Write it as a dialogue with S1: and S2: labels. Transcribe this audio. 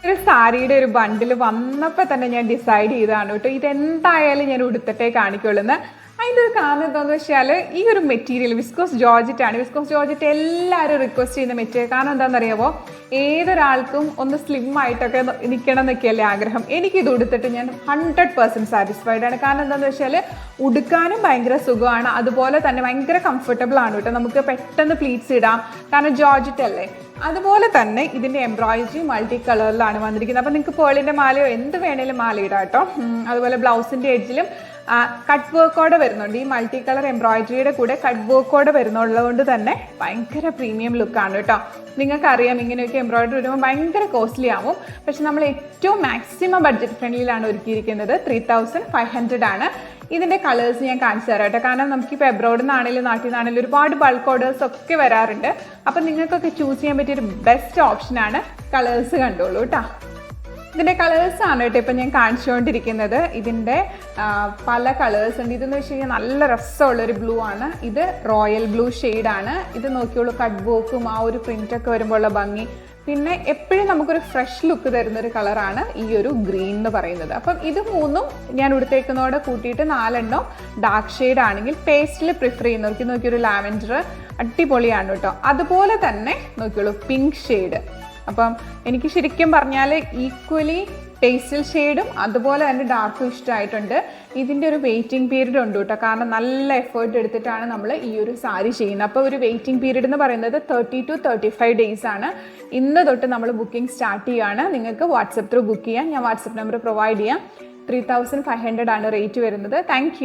S1: ഒരു സാരിയുടെ ഒരു ബണ്ടിൽ വന്നപ്പോൾ തന്നെ ഞാൻ ഡിസൈഡ് ചെയ്തതാണ് കേട്ടോ, ഇതെന്തായാലും ഞാൻ ഉടുത്തിട്ടേ കാണിക്കുള്ളൂ. അതിൻ്റെ ഒരു കാരണം എന്താണെന്ന് വെച്ചാൽ ഈ ഒരു മെറ്റീരിയൽ വിസ്കോസ് ജോർജറ്റ് ആണ്. വിസ്കോസ് ജോർജറ്റ് എല്ലാവരും റിക്വസ്റ്റ് ചെയ്യുന്ന മെറ്റീരിയൽ. കാരണം എന്താണെന്നറിയാമോ, ഏതൊരാൾക്കും ഒന്ന് സ്ലിം ആയിട്ടൊക്കെ നിൽക്കണം എന്നൊക്കെയല്ലേ ആഗ്രഹം. എനിക്കിത് ഉടുത്തിട്ട് ഞാൻ 100% സാറ്റിസ്ഫൈഡ് ആണ്. കാരണം എന്താണെന്ന് വെച്ചാൽ ഉടുക്കാനും ഭയങ്കര സുഖമാണ്, അതുപോലെ തന്നെ ഭയങ്കര കംഫർട്ടബിൾ ആണ് കേട്ടോ. നമുക്ക് പെട്ടെന്ന് പ്ലീറ്റ്സ് ഇടാം, കാരണം ജോർജറ്റ് അല്ലേ. അതുപോലെ തന്നെ ഇതിൻ്റെ എംബ്രോയിഡറി മൾട്ടി കളറിലാണ് വന്നിരിക്കുന്നത്. അപ്പോൾ നിങ്ങൾക്ക് പേളിൻ്റെ മാലയോ എന്ത് വേണേലും മാല ഇടാം കേട്ടോ. അതുപോലെ ബ്ലൗസിൻ്റെ എഡ്ജിലും കട്ട് വർക്കോടെ വരുന്നുണ്ട്. ഈ മൾട്ടി കളർ എംബ്രോയിഡറിയുടെ കൂടെ കട്ട് വർക്കോടെ വരുന്നുള്ളത് കൊണ്ട് തന്നെ ഭയങ്കര പ്രീമിയം ലുക്കാണ് കേട്ടോ. നിങ്ങൾക്കറിയാം ഇങ്ങനെയൊക്കെ എംബ്രോയിഡറി വരുമ്പോൾ ഭയങ്കര കോസ്റ്റ്ലി ആവും. പക്ഷെ നമ്മൾ ഏറ്റവും മാക്സിമം ബഡ്ജറ്റ് ഫ്രണ്ട്ലിയിലാണ് ഒരുക്കിയിരിക്കുന്നത്. 3500 ആണ്. ഇതിൻ്റെ കളേഴ്സ് ഞാൻ കാണിച്ചു തരാം കേട്ടോ. കാരണം നമുക്കിപ്പോൾ എബ്രോഡിൽ നിന്നാണെങ്കിലും നാട്ടിൽ നിന്നാണെങ്കിലും ഒരുപാട് ബൾക്ക് ഓർഡേഴ്സ് ഒക്കെ വരാറുണ്ട്. അപ്പം നിങ്ങൾക്കൊക്കെ ചൂസ് ചെയ്യാൻ പറ്റിയൊരു ബെസ്റ്റ് ഓപ്ഷനാണ്. കളേഴ്സ് കണ്ടോളൂ കേട്ടോ. ഇതിൻ്റെ കളേഴ്സാണ് കേട്ടോ ഇപ്പം ഞാൻ കാണിച്ചുകൊണ്ടിരിക്കുന്നത്. ഇതിൻ്റെ പല കളേഴ്സ് ഉണ്ട്. ഇതെന്ന് വെച്ച് കഴിഞ്ഞാൽ നല്ല രസമുള്ളൊരു ബ്ലൂ ആണ്. ഇത് റോയൽ ബ്ലൂ ഷെയ്ഡാണ്. ഇത് നോക്കിയോളൂ, കട്ട് വർക്കും ആ ഒരു പ്രിൻ്റൊക്കെ വരുമ്പോഴുള്ള ഭംഗി. പിന്നെ എപ്പോഴും നമുക്കൊരു ഫ്രഷ് ലുക്ക് തരുന്നൊരു കളറാണ് ഈ ഒരു ഗ്രീൻ എന്ന് പറയുന്നത്. അപ്പം ഇത് മൂന്നും ഞാൻ ഉടുത്തേക്കുന്നതോടെ കൂട്ടിയിട്ട് 4 ഡാർക്ക് ഷെയ്ഡ് ആണെങ്കിൽ പേസ്റ്റിൽ പ്രിഫർ ചെയ്യുന്നവർക്ക് നോക്കിയൊരു ലാവൻഡർ അടിപൊളിയാണ് കേട്ടോ. അതുപോലെ തന്നെ നോക്കിയോളൂ പിങ്ക് ഷെയ്ഡ്. അപ്പം എനിക്ക് ശരിക്കും പറഞ്ഞാൽ ഈക്വലി പേസ്റ്റൽ ഷെയ്ഡും അതുപോലെ തന്നെ ഡാർക്കും ഇഷ്ടമായിട്ടുണ്ട്. ഇതിൻ്റെ ഒരു വെയിറ്റിംഗ് പീരീഡ് ഉണ്ട് കേട്ടോ, കാരണം നല്ല എഫേർട്ട് എടുത്തിട്ടാണ് നമ്മൾ ഈ ഒരു സാരി ചെയ്യുന്നത്. അപ്പോൾ ഒരു വെയിറ്റിംഗ് പീരീഡ് എന്ന് പറയുന്നത് 30 to 35 days ആണ്. ഇന്ന് തൊട്ട് നമ്മൾ ബുക്കിംഗ് സ്റ്റാർട്ട് ചെയ്യുകയാണ്. നിങ്ങൾക്ക് വാട്സപ്പ് ത്രൂ ബുക്ക് ചെയ്യാം. ഞാൻ വാട്സപ്പ് നമ്പർ പ്രൊവൈഡ് ചെയ്യാം. 3500 ആണ് റേറ്റ് വരുന്നത്. താങ്ക്